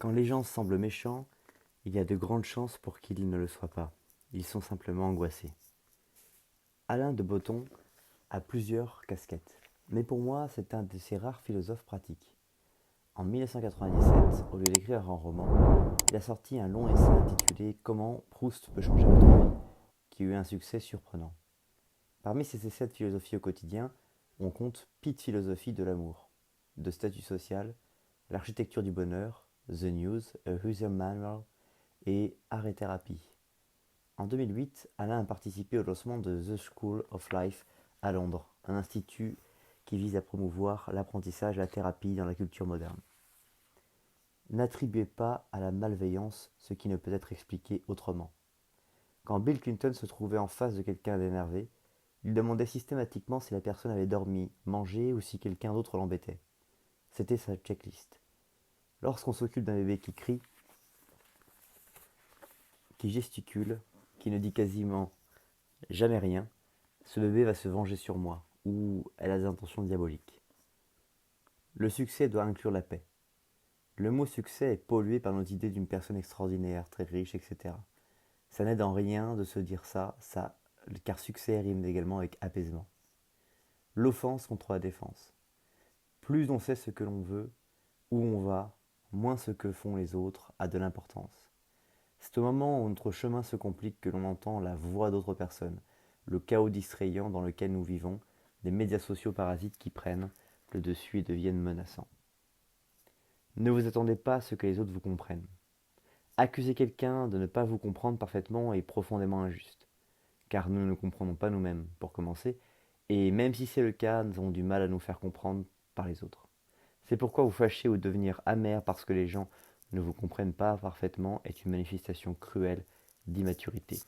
Quand les gens semblent méchants, il y a de grandes chances pour qu'ils ne le soient pas. Ils sont simplement angoissés. Alain de Botton a plusieurs casquettes, mais pour moi, c'est un de ces rares philosophes pratiques. En 1997, au lieu d'écrire un roman, il a sorti un long essai intitulé Comment Proust peut changer votre vie, qui eut un succès surprenant. Parmi ces essais de philosophie au quotidien, on compte Pete Philosophie de l'amour, de statut social, l'architecture du bonheur, The News, A User Manual et Art et Thérapie. En 2008, Alain a participé au lancement de The School of Life à Londres, un institut qui vise à promouvoir l'apprentissage et la thérapie dans la culture moderne. N'attribuez pas à la malveillance ce qui ne peut être expliqué autrement. Quand Bill Clinton se trouvait en face de quelqu'un d'énervé, il demandait systématiquement si la personne avait dormi, mangé ou si quelqu'un d'autre l'embêtait. C'était sa checklist. Lorsqu'on s'occupe d'un bébé qui crie, qui gesticule, qui ne dit quasiment jamais rien, ce bébé va se venger sur moi, ou elle a des intentions diaboliques. Le succès doit inclure la paix. Le mot succès est pollué par nos idées d'une personne extraordinaire, très riche, etc. Ça n'aide en rien de se dire ça, car succès rime également avec apaisement. L'offense contre la défense. Plus on sait ce que l'on veut, où on va, moins ce que font les autres a de l'importance. C'est au moment où notre chemin se complique que l'on entend la voix d'autres personnes, le chaos distrayant dans lequel nous vivons, des médias sociaux parasites qui prennent le dessus et deviennent menaçants. Ne vous attendez pas à ce que les autres vous comprennent. Accuser quelqu'un de ne pas vous comprendre parfaitement est profondément injuste, car nous ne comprenons pas nous-mêmes, pour commencer, et même si c'est le cas, nous avons du mal à nous faire comprendre par les autres. C'est pourquoi vous fâcher ou devenir amer parce que les gens ne vous comprennent pas parfaitement est une manifestation cruelle d'immaturité.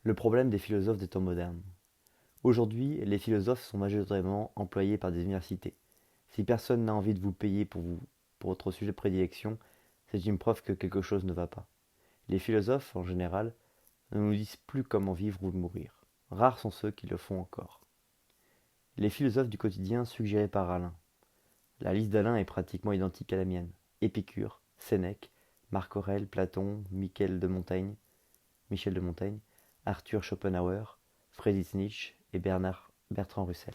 Le problème des philosophes des temps modernes. Aujourd'hui, les philosophes sont majoritairement employés par des universités. Si personne n'a envie de vous payer pour votre sujet de prédilection, c'est une preuve que quelque chose ne va pas. Les philosophes, en général, ne nous disent plus comment vivre ou mourir. Rares sont ceux qui le font encore. Les philosophes du quotidien suggérés par Alain. La liste d'Alain est pratiquement identique à la mienne. Épicure, Sénèque, Marc Aurèle, Platon, Michel de Montaigne, Arthur Schopenhauer, Friedrich Nietzsche et Bertrand Russell.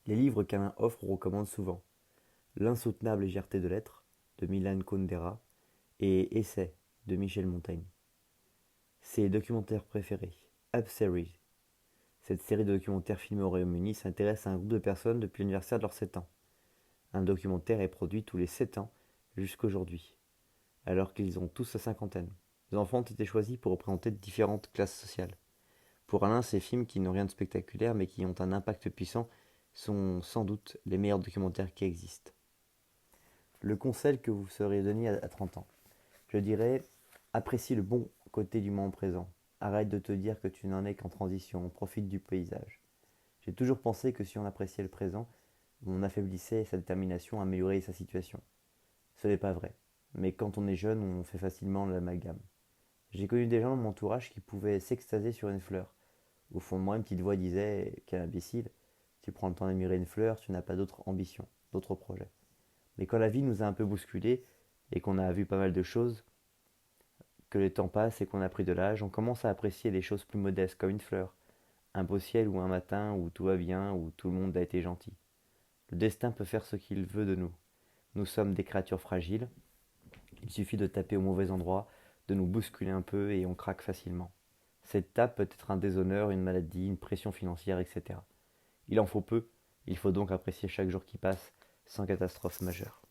Les livres qu'Alain offre ou recommande souvent. L'insoutenable légèreté de l'être, de Milan Kundera, et Essai, de Michel Montaigne. Ses documentaires préférés. Up Series. Cette série de documentaires filmés au Royaume-Uni s'intéresse à un groupe de personnes depuis l'anniversaire de leurs 7 ans. Un documentaire est produit tous les 7 ans jusqu'aujourd'hui, alors qu'ils ont tous la cinquantaine. Les enfants ont été choisis pour représenter différentes classes sociales. Pour Alain, ces films qui n'ont rien de spectaculaire mais qui ont un impact puissant sont sans doute les meilleurs documentaires qui existent. Le conseil que vous serez donné à 30 ans. Je dirais, apprécie le bon côté du moment présent. Arrête de te dire que tu n'en es qu'en transition, profite du paysage. J'ai toujours pensé que si on appréciait le présent, on affaiblissait sa détermination à améliorer sa situation. Ce n'est pas vrai, mais quand on est jeune, on fait facilement l'amalgame. J'ai connu des gens dans mon entourage qui pouvaient s'extasier sur une fleur. Au fond de moi, une petite voix disait: quel imbécile, tu prends le temps d'admirer une fleur, tu n'as pas d'autre ambition, d'autres projets. Mais quand la vie nous a un peu bousculés et qu'on a vu pas mal de choses, que le temps passe et qu'on a pris de l'âge, on commence à apprécier des choses plus modestes comme une fleur, un beau ciel ou un matin où tout va bien, où tout le monde a été gentil. Le destin peut faire ce qu'il veut de nous. Nous sommes des créatures fragiles. Il suffit de taper au mauvais endroit, de nous bousculer un peu et on craque facilement. Cette tape peut être un déshonneur, une maladie, une pression financière, etc. Il en faut peu, il faut donc apprécier chaque jour qui passe sans catastrophe majeure.